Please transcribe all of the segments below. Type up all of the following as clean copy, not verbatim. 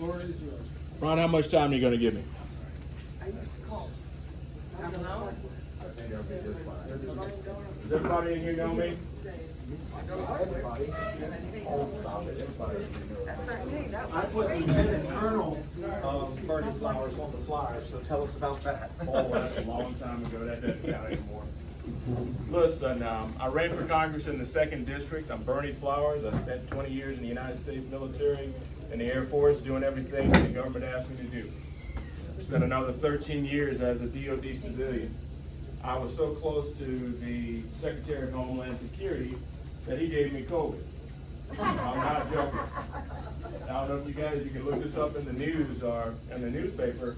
floor is yours. Ron, how much time are you going to give me? Half an hour? Does everybody in here know me? I put Lieutenant Colonel Bernie Flowers on the flyer, so tell us about that. Oh, that's a long time ago. That doesn't count anymore. Listen, I ran for Congress in the 2nd District. I'm Bernie Flowers. I spent 20 years in the United States military and the Air Force doing everything the government asked me to do. Spent another 13 years as a DOD civilian. I was so close to the Secretary of Homeland Security that he gave me COVID. I'm not joking. I don't know if you can look this up in the news or in the newspaper.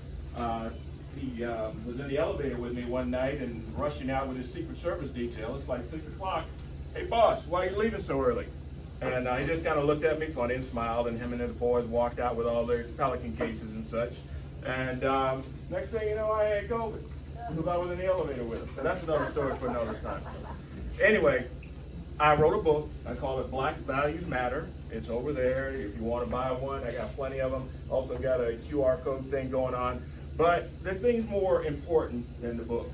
He was in the elevator with me one night and rushing out with his Secret Service detail. It's like 6 o'clock. Hey boss, why are you leaving so early? And he just kind of looked at me funny and smiled, and him and the boys walked out with all their Pelican cases and such. And next thing you know, I had COVID because I was in the elevator with him. But that's another story for another time. Anyway, I wrote a book. I call it Black Values Matter. It's over there if you want to buy one. I got plenty of them. Also got a QR code thing going on. But there's things more important than the book.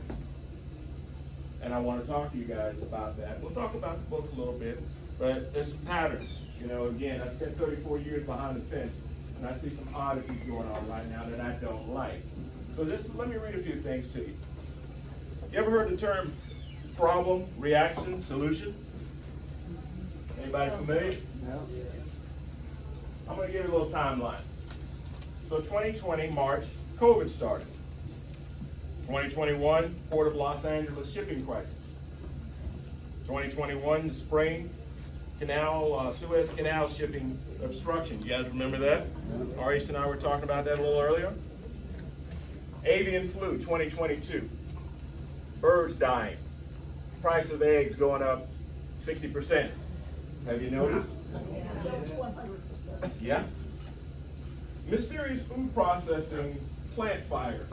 And I want to talk to you guys about that. We'll talk about the book a little bit, but there's some patterns. You know, again, I spent 34 years behind the fence, and I see some oddities going on right now that I don't like. So let me read a few things to you. You ever heard the term problem, reaction, solution? Anybody familiar? No. I'm going to give you a little timeline. So 2020, March, COVID started. 2021, Port of Los Angeles shipping crisis. 2021, the spring canal, Suez Canal shipping obstruction. You guys remember that? Aris and I were talking about that a little earlier. Avian flu, 2022. Birds dying. Price of eggs going up 60%. Have you noticed? Yeah. Mysterious food processing plant fires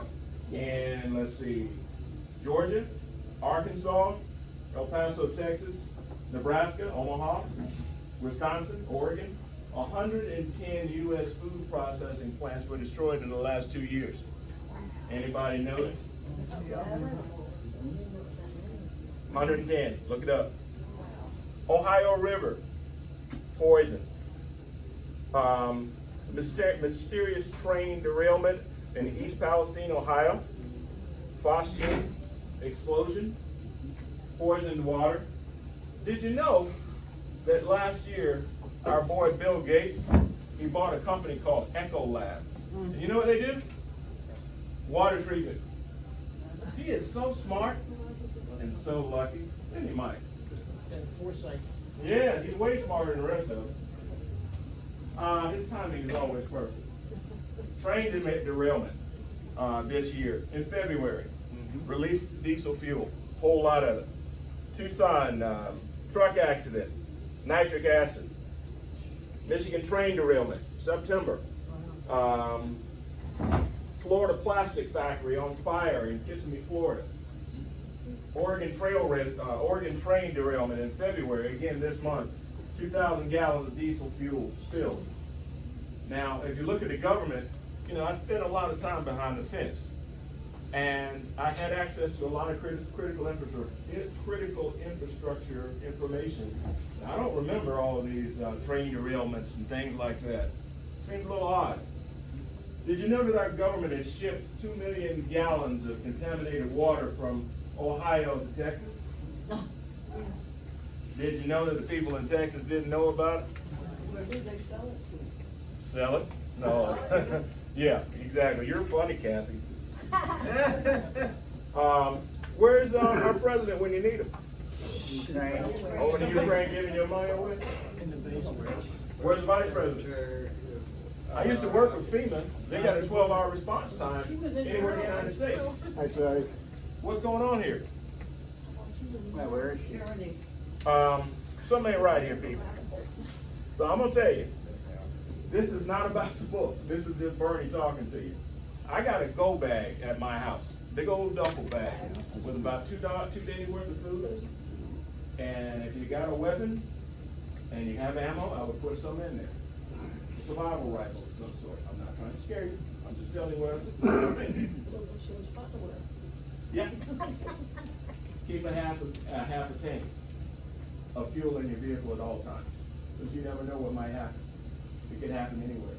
in, let's see, Georgia, Arkansas, El Paso, Texas, Nebraska, Omaha, Wisconsin, Oregon. 110 U.S. food processing plants were destroyed in the last 2 years. Anybody notice? 110, look it up. Ohio River, poison. Mysterious train derailment in East Palestine, Ohio. Phosgene explosion, poisoned water. Did you know that last year our boy Bill Gates, he bought a company called Ecolab. And you know what they do? Water treatment. He is so smart and so lucky, isn't he, Mike? And foresight. Yeah, he's way smarter than the rest of us. His timing is always perfect. Train derailment this year in February. Released diesel fuel, whole lot of it. Tucson truck accident, nitric acid. Michigan train derailment, September. Florida plastic factory on fire in Kissimmee, Florida. Oregon train derailment in February, again this month. 2,000 gallons of diesel fuel spilled. Now, if you look at the government, you know, I spent a lot of time behind the fence. And I had access to a lot of critical infrastructure information. Now, I don't remember all of these train derailments and things like that. Seems a little odd. Did you know that our government has shipped 2 million gallons of contaminated water from Ohio to Texas? Did you know that the people in Texas didn't know about it? Where did they sell it to? Sell it? No. Yeah, exactly. You're funny, Kathy. Where's our president when you need him? Over to Ukraine giving your money away? In the basement. Where's the vice president? I used to work with FEMA. They got a 12-hour response time anywhere in the United States. That's right. What's going on here? Where is she? Tyranny. Something ain't right here, people. So I'm gonna tell you, this is not about the book. This is just Bernie talking to you. I got a go bag at my house, big old duffel bag with about 2 days worth of food. And if you got a weapon and you have ammo, I would put some in there. A survival rifle of some sort. I'm not scare you. I'm just telling you what I think. Look what she was about to wear. Yeah. Keep a half a tank of fuel in your vehicle at all times, because you never know what might happen. It could happen anywhere.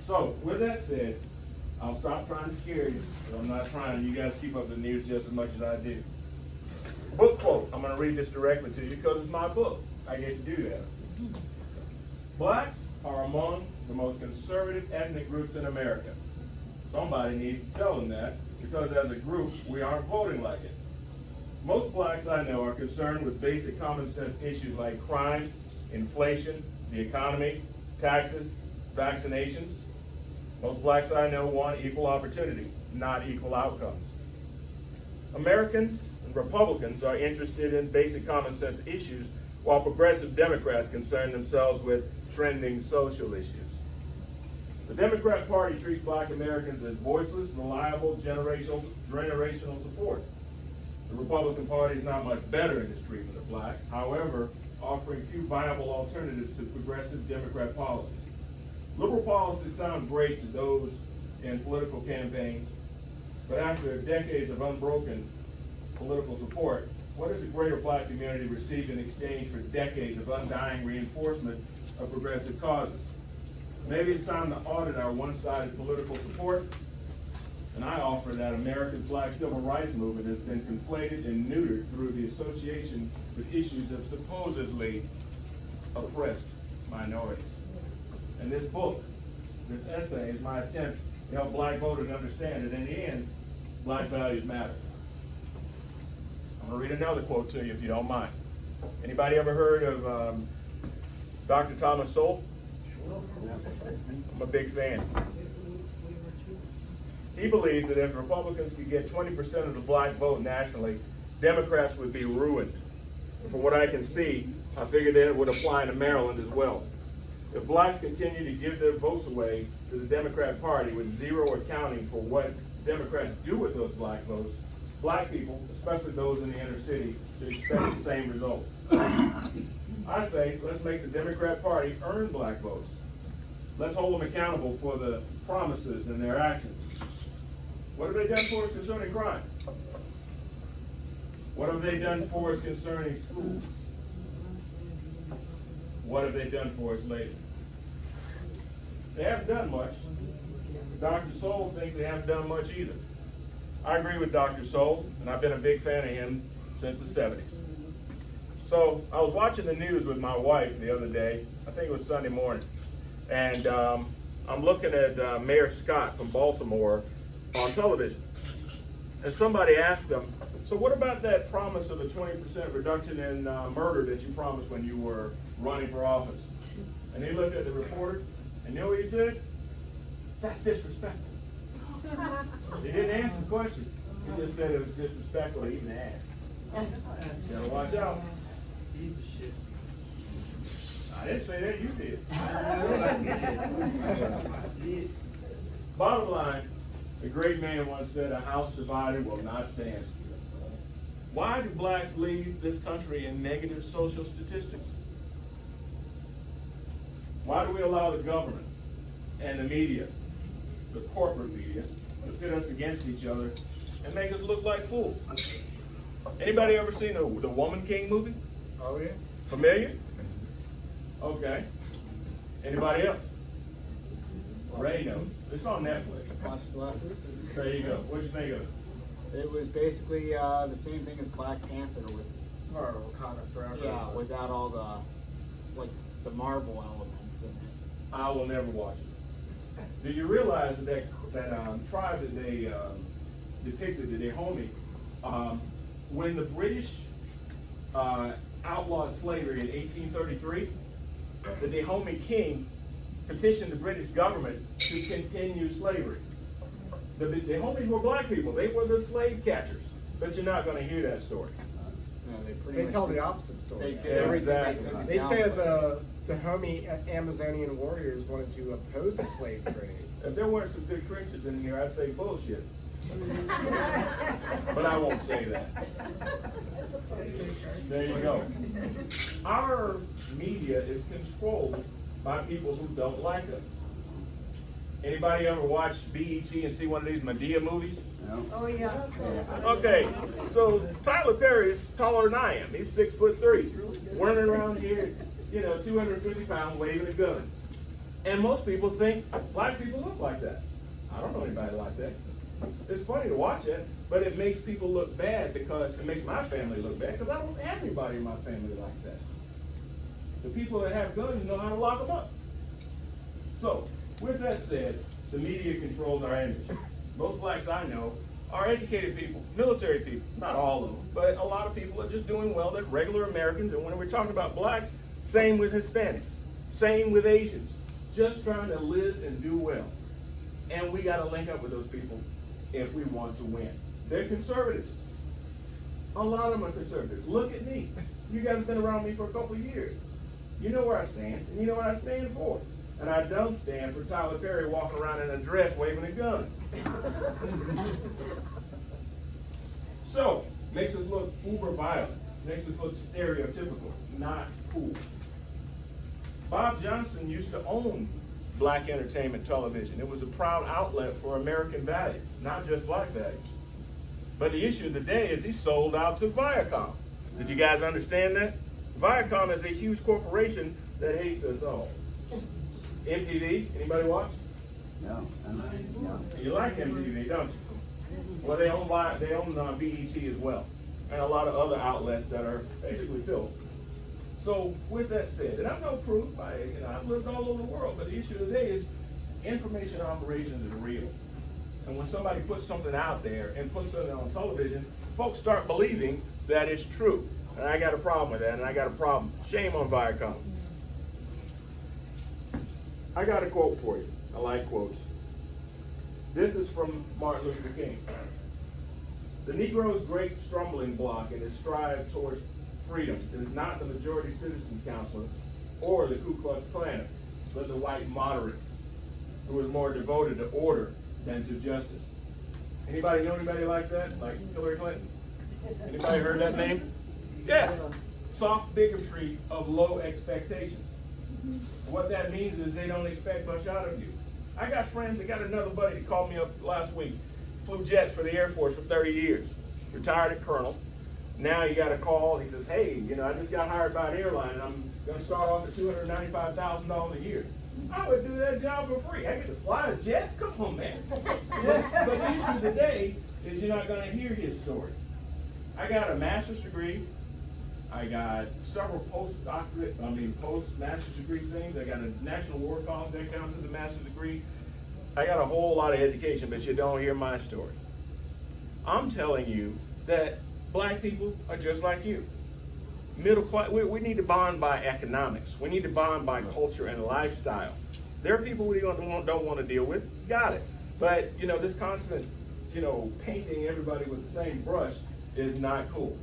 So, with that said, I'll stop trying to scare you, but I'm not trying. You guys keep up the news just as much as I do. Book quote. I'm going to read this directly to you because it's my book. I get to do that. Blacks are among the most conservative ethnic groups in America. Somebody needs to tell them that, because as a group, we aren't voting like it. Most blacks I know are concerned with basic common sense issues like crime, inflation, the economy, taxes, vaccinations. Most blacks I know want equal opportunity, not equal outcomes. Americans and Republicans are interested in basic common sense issues, while progressive Democrats concern themselves with trending social issues. The Democrat Party treats black Americans as voiceless, reliable, generational support. The Republican Party is not much better in its treatment of blacks, however, offering few viable alternatives to progressive Democrat policies. Liberal policies sound great to those in political campaigns, but after decades of unbroken political support, what does the greater black community receive in exchange for decades of undying reinforcement of progressive causes? Maybe it's time to audit our one-sided political support, and I offer that America's black civil rights movement has been conflated and neutered through the association with issues of supposedly oppressed minorities. And this book, this essay, is my attempt to help black voters understand that in the end, black values matter. I'm going to read another quote to you if you don't mind. Anybody ever heard of Dr. Thomas Sowell? I'm a big fan. He believes that if Republicans could get 20% of the black vote nationally, Democrats would be ruined. And from what I can see, I figure that it would apply to Maryland as well. If blacks continue to give their votes away to the Democrat Party with zero accounting for what Democrats do with those black votes, black people, especially those in the inner city, should expect the same result. I say, let's make the Democrat Party earn black votes. Let's hold them accountable for the promises and their actions. What have they done for us concerning crime? What have they done for us concerning schools? What have they done for us lately? They haven't done much. Dr. Sowell thinks they haven't done much either. I agree with Dr. Sowell, and I've been a big fan of him since the 70s. So I was watching the news with my wife the other day. I think it was Sunday morning. And I'm looking at Mayor Scott from Baltimore on television. And somebody asked him, so what about that promise of a 20% reduction in murder that you promised when you were running for office? And he looked at the reporter, and you know what he said? That's disrespectful. He didn't answer the question. He just said it was disrespectful to even ask. You gotta watch out. Piece of shit. I didn't say that, you did. I see it. Bottom line, the great man once said, a house divided will not stand. Why do blacks leave this country in negative social statistics? Why do we allow the government and the media, the corporate media, to pit us against each other and make us look like fools? Anybody ever seen the Woman King movie? Oh, yeah. Familiar? Okay. Anybody else? Ray knows. It's on Netflix. Watched it last week. There you go. What'd you think of it? It was basically the same thing as Black Panther with, Or Wakanda Forever. yeah, without all the Marvel elements in it. I will never watch it. Do you realize that tribe that they depicted, the Dahomey, when the British outlawed slavery in 1833, the Dahomey king petitioned the British government to continue slavery. The Dahomeys were black people. They were the slave catchers. But you're not going to hear that story. You know, pretty They much tell did- the opposite story. They did everything Exactly. they could. to They say downplay it. the Dahomey Amazonian warriors wanted to oppose the slave trade. If there weren't some good Christians in here, I'd say bullshit. But I won't say that. There you go. Our media is controlled by people who don't like us. Anybody ever watch BET and see one of these Medea movies? Oh, yeah. Okay, so Tyler Perry is taller than I am. He's 6'3", running around here, 250 pounds, waving a gun. And most people think black people look like that. I don't know anybody like that. It's funny to watch it, but it makes people look bad because it makes my family look bad because I don't have anybody in my family like that. The people that have guns know how to lock them up. So, with that said, the media controls our image. Most blacks I know are educated people, military people, not all of them, but a lot of people are just doing well. They're regular Americans, and when we're talking about blacks, same with Hispanics, same with Asians, just trying to live and do well. And we got to link up with those people if we want to win. They're conservatives. A lot of them are conservatives. Look at me. You guys have been around me for a couple of years. You know where I stand, and you know what I stand for. And I don't stand for Tyler Perry walking around in a dress waving a gun. So, makes us look uber violent, makes us look stereotypical, not cool. Bob Johnson used to own black entertainment television. It was a proud outlet for American values, not just black values. But the issue of the day is he sold out to Viacom. Did you guys understand that? Viacom is a huge corporation that hates us all. MTV, anybody watch? No, no. You like MTV, don't you? Well, they own BET as well, and a lot of other outlets that are basically filth. So, with that said, and I'm no proof. I've lived all over the world, but the issue today is information operations is real. And when somebody puts something out there and puts something on television, folks start believing that it's true. And I got a problem with that, and I got a problem. Shame on Viacom. I got a quote for you. I like quotes. This is from Martin Luther King. The Negro's great stumbling block in his stride towards freedom is not the majority citizens council or the Ku Klux Klan, but the white moderate who is more devoted to order than to justice. Anybody know anybody like that? Like Hillary Clinton? Anybody heard that name? Yeah. Soft bigotry of low expectations. What that means is they don't expect much out of you. I got friends, I got another buddy that called me up last week, flew jets for the Air Force for 30 years, retired a colonel. Now he got a call, and he says, hey, I just got hired by an airline, and I'm going to start off at $295,000 a year. I would do that job for free. I get to fly a jet? Come on, man. But the issue today is you're not going to hear his story. I got a master's degree. I got several post-master's degree things. I got a National War College that counts as a master's degree. I got a whole lot of education, but you don't hear my story. I'm telling you that black people are just like you. Middle class, we need to bond by economics. We need to bond by culture and lifestyle. There are people we don't want to deal with. Got it. But, this constant, painting everybody with the same brush is not cool.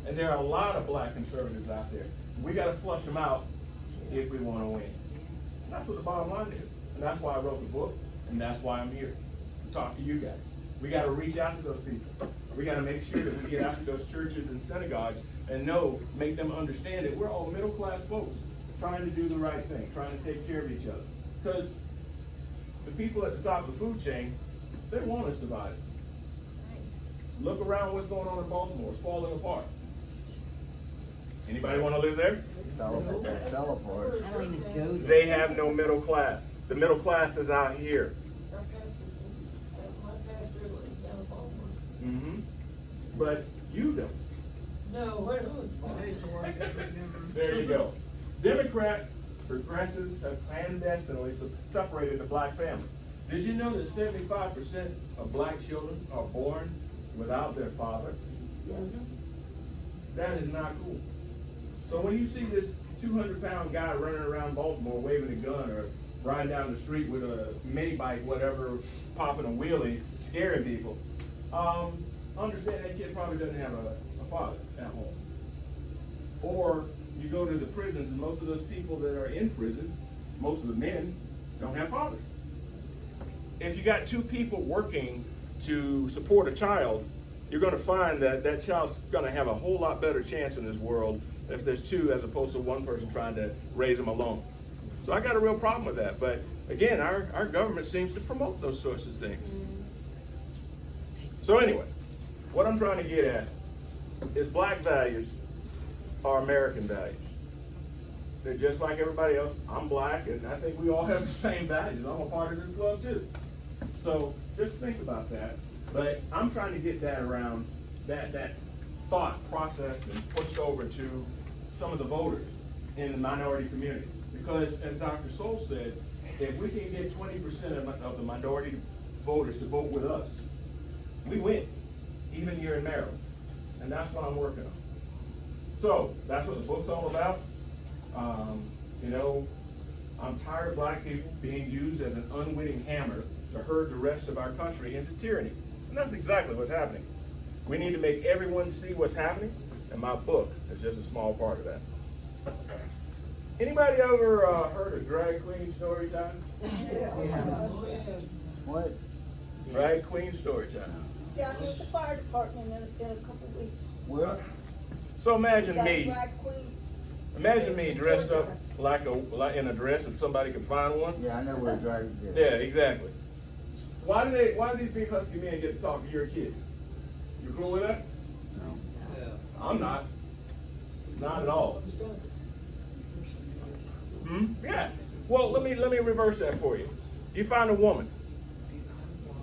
And there are a lot of black conservatives out there. We got to flush them out if we want to win. And that's what the bottom line is. And that's why I wrote the book, and that's why I'm here to talk to you guys. We got to reach out to those people. We got to make sure that we get out to those churches and synagogues and make them understand that we're all middle class folks trying to do the right thing, trying to take care of each other. Because the people at the top of the food chain, they want us divided. Look around what's going on in Baltimore. It's falling apart. Anybody want to live there? Fell apart. I don't even go there. They have no middle class. The middle class is out here. My pastor lives down in Baltimore. Mm-hmm. But you don't. No, where who? There you go. Democrat progressives have clandestinely separated the black family. Did you know that 75% of black children are born without their father? Yes. That is not cool. So when you see this 200-pound guy running around Baltimore waving a gun or riding down the street with a mini bike, whatever, popping a wheelie, scaring people, understand that kid probably doesn't have a father at home. Or you go to the prisons and most of those people that are in prison, most of the men, don't have fathers. If you got two people working to support a child, you're going to find that that child's going to have a whole lot better chance in this world if there's two as opposed to one person trying to raise them alone. So I got a real problem with that. But again, our government seems to promote those sorts of things. So anyway, what I'm trying to get at is black values are American values. They're just like everybody else. I'm black, and I think we all have the same values. I'm a part of this club too. So just think about that. But I'm trying to get that around that thought process and pushed over to some of the voters in the minority community. Because as Dr. Soul said, if we can get 20% of the minority voters to vote with us, we win, even here in Maryland. And that's what I'm working on. So that's what the book's all about. You know, I'm tired of black people being used as an unwitting hammer to herd the rest of our country into tyranny. And that's exactly what's happening. We need to make everyone see what's happening, and my book is just a small part of that. Anybody ever heard of drag queen story time? What? Drag queen story time. Down here at the fire department in a couple weeks. Where? So imagine Got me. drag queen. Imagine me dressed up like in a dress if somebody could find one. Yeah, I know where driving is. Yeah, exactly. Why do these big husky men get to talk to your kids? You cool with that? No. I'm not. Not at all. Yeah. Well, let me reverse that for you. You find a woman,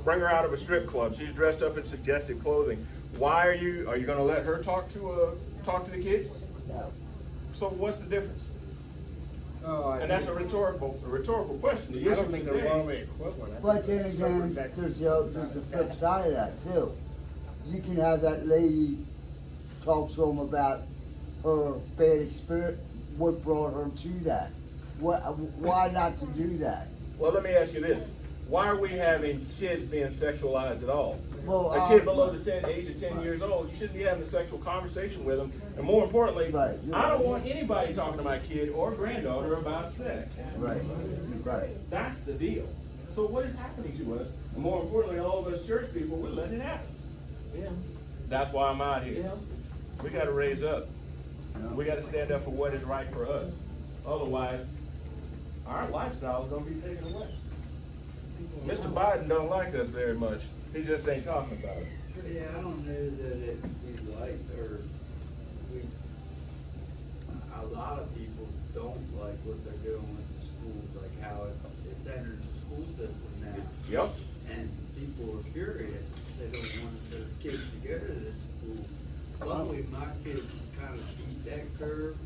bring her out of a strip club. She's dressed up in suggestive clothing. Are you going to let her talk to the kids? No. So what's the difference? Oh, And that's a rhetorical question. The I don't issue think is they're saying- wrongly equivalent. I But think then it's again, different there's the flip side of that too. You can have that lady talk to them about her bad experience, what brought her to that. Why not to do that? Well, let me ask you this. Why are we having kids being sexualized at all? Well, A kid below the age of 10 years old, you shouldn't be having a sexual conversation with them. And more importantly, Right, you're I don't right. want anybody talking to my kid or granddaughter about sex. Right, right. That's the deal. So what is happening to us? And more importantly, all of us church people, we're letting it happen. Yeah. That's why I'm out here. Yeah. We got to raise up. We got to stand up for what is right for us. Otherwise, our lifestyle is going to be taken away. Mr. Biden don't like us very much. He just ain't talking about it. Yeah, I don't know that it's we like or we. A lot of people don't like what they're doing with the schools, like how it's entered the school system now. Yep. And people are furious. They don't want their kids to go to this school. Luckily, my kids kind of beat that curve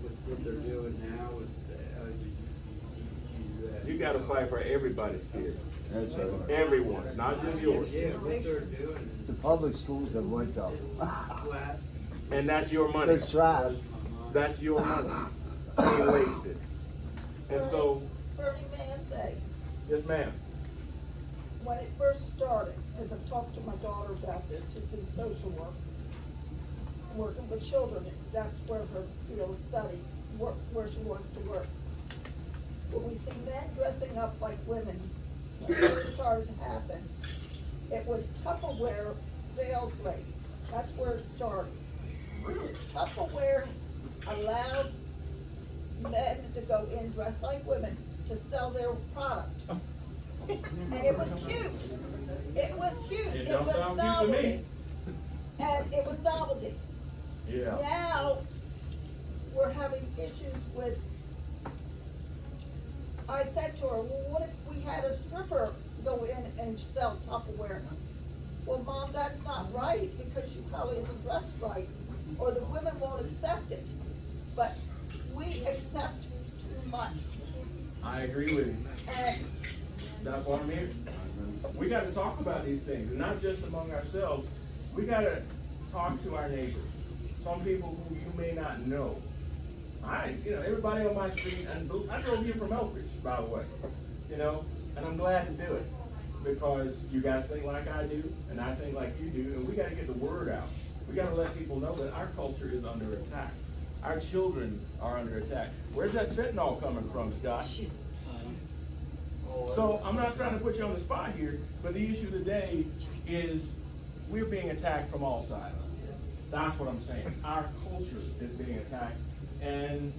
with what they're doing now with the LGBTQ. You got to fight for everybody's kids. That's right. Everyone, not just yours. Yeah, what they're doing The is public schools have went up. class. And that's your money. They're trash. That's your money being wasted. And so, Bernie, may I say, yes, ma'am. when it first started, as I've talked to my daughter about this, who's in social work, working with children, that's where her field of study, where she wants to work. When we see men dressing up like women, when it first started to happen, it was Tupperware sales ladies. That's where it started. Tupperware allowed men to go in dressed like women to sell their product. And it was cute. It was cute. It It don't was sound cute to novelty. me. And it was novelty. Yeah. Now, we're having issues with, I said to her, well, what if we had a stripper go in and sell Tupperware? Well, Mom, that's not right, because she probably isn't dressed right, or the women won't accept it. But we accept too much. I agree with you. And That's why I'm here. We got to talk about these things, and not just among ourselves. We got to talk to our neighbors. Some people who you may not know. Everybody on my street, and I drove here from Elkridge, by the way, and I'm glad to do it because you guys think like I do, and I think like you do, and we got to get the word out. We got to let people know that our culture is under attack. Our children are under attack. Where's that fentanyl coming from, Scott? So I'm not trying to put you on the spot here, but the issue of the day is we're being attacked from all sides. That's what I'm saying. Our culture is being attacked, and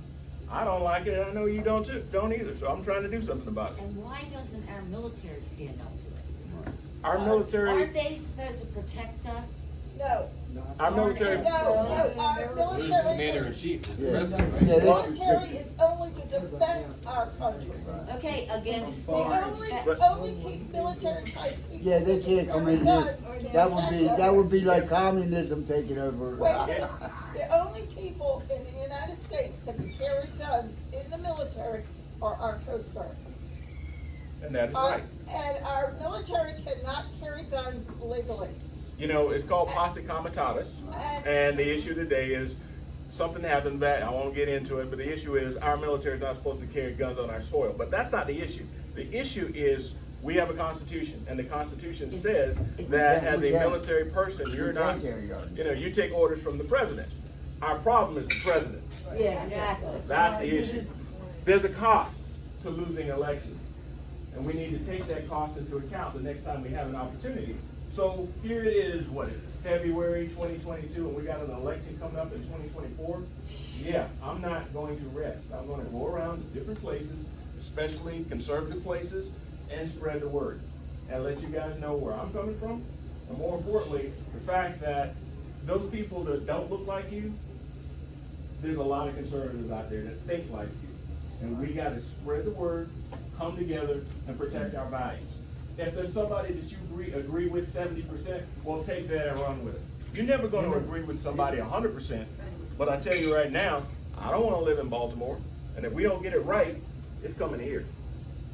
I don't like it, and I know you don't either, so I'm trying to do something about it. And why doesn't our military stand up to it? Our military, Aren't they supposed to protect us? No, our military, no, our military is, Yeah. military is only to defend our country. Okay, against. The only military type people. Yeah, they can't come in here. That would be like communism taking over. Wait a minute, the only people in the United States that can carry guns in the military are our Coast Guard. and that is right. And our military cannot carry guns legally. You know, it's called posse comitatus, and the issue today is something happened back. I won't get into it, but the issue is our military is not supposed to carry guns on our soil. But that's not the issue. The issue is we have a constitution, and the constitution says that as a military person, you're not, you know, you take orders from the president. Our problem is the president. Yeah, exactly. That's the issue. There's a cost to losing elections, and we need to take that cost into account the next time we have an opportunity. So here it is, what is it, February 2022, and we got an election coming up in 2024. Yeah, I'm not going to rest. I'm going to go around to different places, especially conservative places, and spread the word and let you guys know where I'm coming from. And more importantly, the fact that those people that don't look like you, there's a lot of conservatives out there that think like you. And we got to spread the word, come together, and protect our values. If there's somebody that you agree with 70%, well, take that and run with it. You're never going to agree with somebody 100%, but I tell you right now, I don't want to live in Baltimore, and if we don't get it right, it's coming here.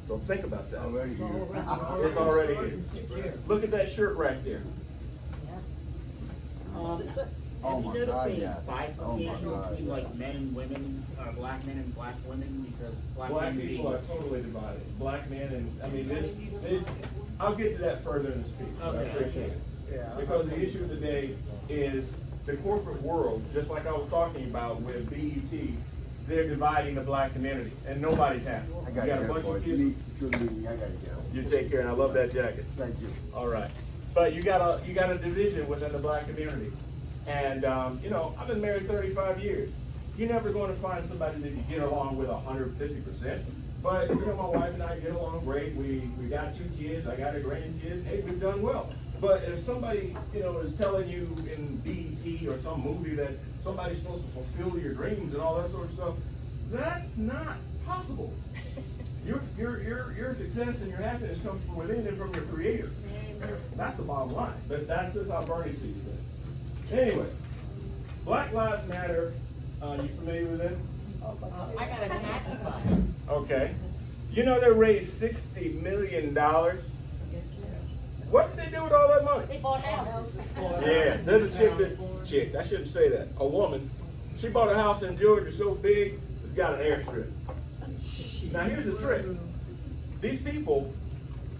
So think about that. It's already here. Look at that shirt right there. Oh Have my you noticed God, the yeah. bifurcation Oh my God, between yeah. like men and women, black men and black women? Because black Black men people are totally divided. Black men and, I mean, this, I'll get to that further in the speech. I Okay. appreciate it. Yeah. Because the issue of the day is the corporate world, just like I was talking about with BET, they're dividing the black community, and nobody's happy. I You gotta got a go, bunch boys. of You kids. need good meeting. I gotta go. You take care, and I love that jacket. Thank you. All right, but you got a division within the black community, and you know, I've been married 35 years. You're never going to find somebody that you get along with 150%. But you know, my wife and I get along great. We got 2 kids. I got a grandkids. Hey, we've done well. But if somebody, you know, is telling you in BET or some movie that somebody's supposed to fulfill your dreams and all that sort of stuff, that's not possible. Your success and your happiness comes from within and from your creator. That's the bottom line. But that's just how Bernie sees things. Anyway, Black Lives Matter. You familiar with it? I got a tax cut. Okay. You know they raised $60 million. What did they do with all that money? They bought houses. Yeah, there's a chick, I shouldn't say that, a woman, she bought a house in Georgia so big, it's got an airstrip. Now here's the trick. These people,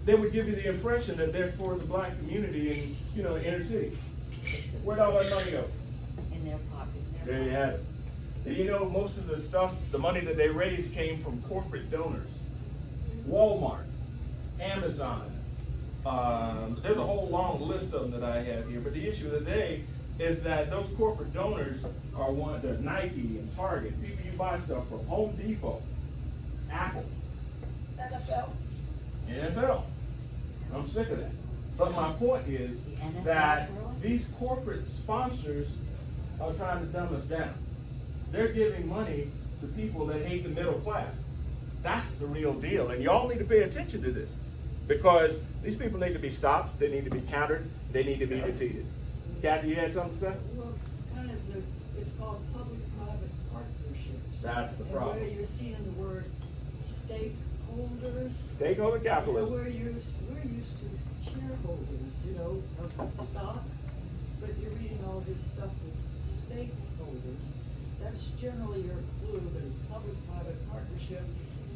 they would give you the impression that they're for the black community in, you know, the inner city. Where'd all that money go? In their pockets. There you have it. And you know, most of the stuff, the money that they raised came from corporate donors. Walmart, Amazon, there's a whole long list of them that I have here, but the issue of the day is that those corporate donors are the Nike and Target, people you buy stuff from, Home Depot, Apple, NFL. I'm sick of that. But my point is that these corporate sponsors are trying to dumb us down. They're giving money to people that hate the middle class. That's the real deal. And y'all need to pay attention to this because these people need to be stopped. They need to be countered. They need to be defeated. Kathy, you had something to say? Well, kind of it's called public-private partnerships. That's the problem. And where you're seeing the word stakeholders. Stakeholder capitalism. We're used to shareholders, you know, of stock, but you're reading all this stuff with stakeholders. That's generally your clue that it's public-private partnership.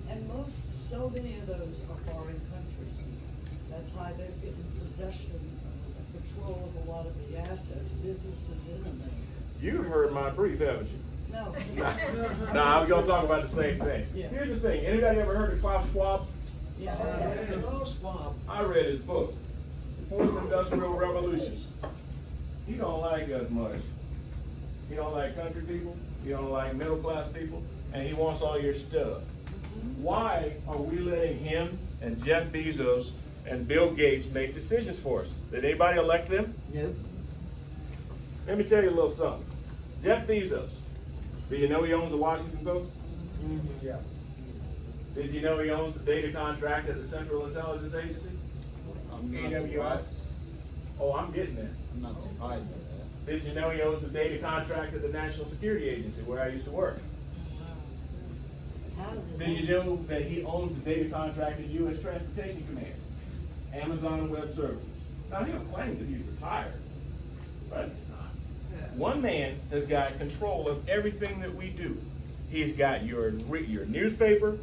And so many of those are foreign countries. That's how they've given possession and control of a lot of the assets, businesses in America. You've heard my brief, haven't you? No. No, I'm going to talk about the same thing. Yeah. Here's the thing. Anybody ever heard of Klaus Schwab? Yeah. I read his book, The Fourth Industrial Revolution. He don't like us much. He don't like country people. He don't like middle class people. and he wants all your stuff. Why are we letting him and Jeff Bezos and Bill Gates make decisions for us? Did anybody elect them? Nope. Let me tell you a little something. Jeff Bezos, do you know he owns the Washington Post? Yes. Did you know he owns the data contract at the Central Intelligence Agency? I'm not AWS. surprised. Oh, I'm getting there. I'm not surprised by that. Did you know he owns the data contract at the National Security Agency where I used to work? How does Did you know that he owns the data contract at U.S. Transportation Command, Amazon Web Services? Now, he'll claim that he's retired, but he's not. One man has got control of everything that we do. He's got your newspaper,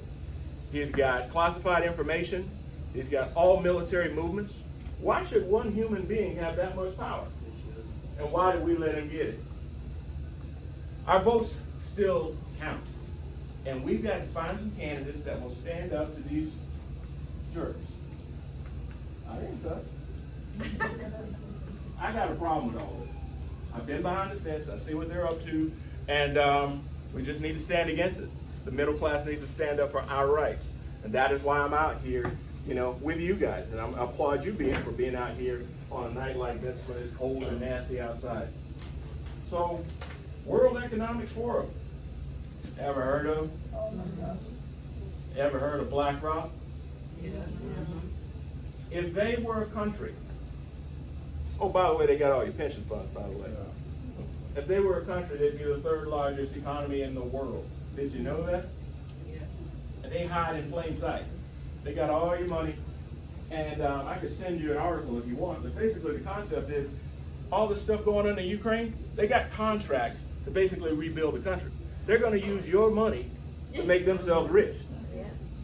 he's got classified information, he's got all military movements. Why should one human being have that much power? And why do we let him get it? Our votes still count. And we've got to find some candidates that will stand up to these jerks. I didn't touch. I got a problem with all this. I've been behind the fence, I see what they're up to, and we just need to stand against it. The middle class needs to stand up for our rights. And that is why I'm out here, you know, with you guys. And I applaud you for being out here on a night like this when it's cold and nasty outside. So, World Economic Forum. Ever heard of them? Oh my gosh. Ever heard of BlackRock? Yes. If they were a country, oh, by the way, they got all your pension funds, by the way. If they were a country, they'd be the third largest economy in the world. Did you know that? Yes. And they hide in plain sight. They got all your money, and I could send you an article if you want, but basically the concept is all this stuff going on in Ukraine, they got contracts to basically rebuild the country. They're going to use your money to make themselves rich.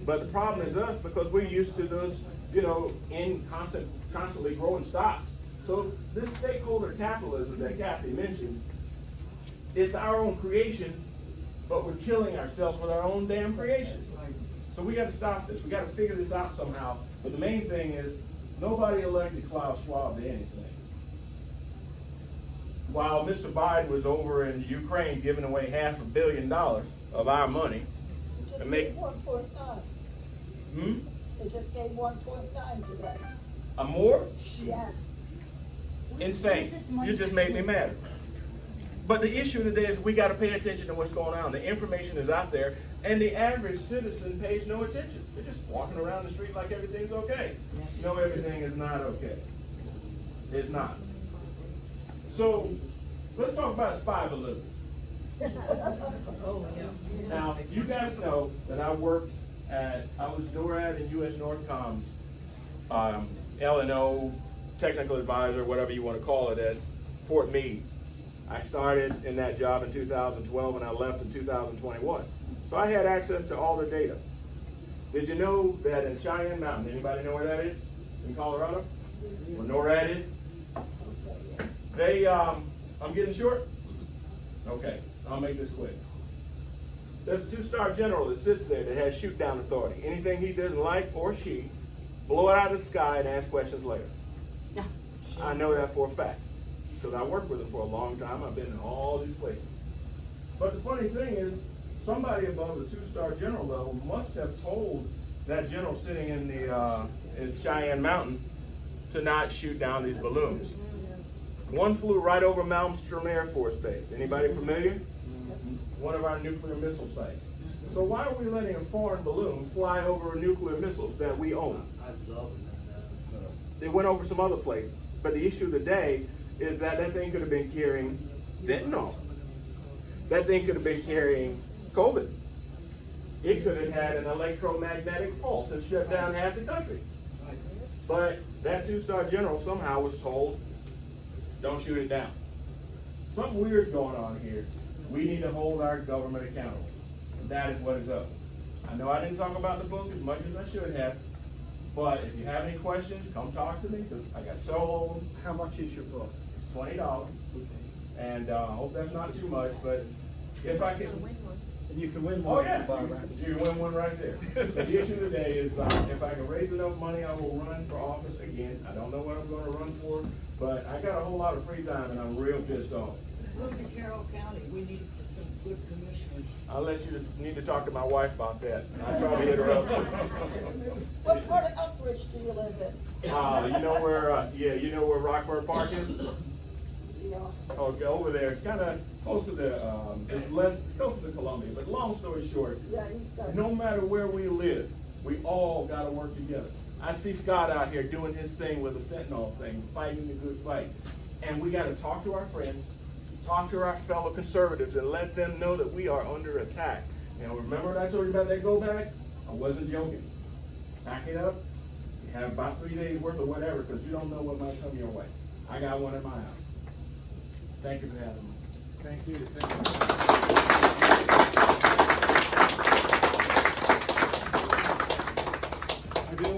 But the problem is us, because we're used to those, you know, constantly growing stocks. So this stakeholder capitalism that Kathy mentioned, it's our own creation, but we're killing ourselves with our own damn creation. So we got to stop this. We got to figure this out somehow. But the main thing is, nobody elected Klaus Schwab to anything. While Mr. Biden was over in Ukraine giving away $500 million of our money, It just And make- gave 1.9. They just gave 1.9 today. a more? Yes. Insane. You just made me mad. But the issue today is we got to pay attention to what's going on. The information is out there, and the average citizen pays no attention. They're just walking around the street like everything's okay. No, everything is not okay. It's not. So let's talk about spy balloons. Oh, yeah. Now, you guys know that I was NORAD and U.S. Northcom's L&O technical advisor, whatever you want to call it, at Fort Meade. I started in that job in 2012 and I left in 2021. So I had access to all the data. Did you know that in Cheyenne Mountain, anybody know where that is? In Colorado? Where NORAD is? They, I'm getting short? Okay, I'll make this quick. There's a 2-star general that sits there that has shoot down authority. Anything he doesn't like or she, blow it out of the sky and ask questions later. I know that for a fact, because I worked with him for a long time. I've been in all these places. But the funny thing is, somebody above the 2-star general level must have told that general sitting in the in Cheyenne Mountain to not shoot down these balloons. One flew right over Malmstrom Air Force Base. Anybody familiar? One of our nuclear missile sites. So why are we letting a foreign balloon fly over nuclear missiles that we own? I love it. They went over some other places. But the issue of the day is that that thing could have been carrying fentanyl. That thing could have been carrying COVID. It could have had an electromagnetic pulse and shut down half the country. But that 2-star general somehow was told, don't shoot it down. Something weird's going on here. We need to hold our government accountable. And that is what is up. I know I didn't talk about the book as much as I should have, but if you have any questions, come talk to me, because I got several of them. How much is your book? It's $20. And I hope that's not too much, but if I can. And you can win Oh, one. yeah, if you buy a raffle. you win one right there. But the issue today is if I can raise enough money, I will run for office again. I don't know what I'm going to run for, but I got a whole lot of free time and I'm real pissed off. Move to Carroll County, we need some good commissioners. I'll let you need to talk to my wife about that. I try to interrupt. What part of Uxbridge do you live in? You know where, you know where Rockburn Park is? Yeah. Okay, over there, kind of close to the, it's less, close to Columbia, but long story short, Yeah, he's got. no matter where we live, we all gotta work together. I see Scott out here doing his thing with the fentanyl thing, fighting the good fight. And we gotta talk to our friends, talk to our fellow conservatives, and let them know that we are under attack. And remember what I told you about that go bag? I wasn't joking. Pack it up, you have about 3 days worth of whatever, because you don't know what might come your way. I got one in my house. Thank you for having me. Thank you. Thank you.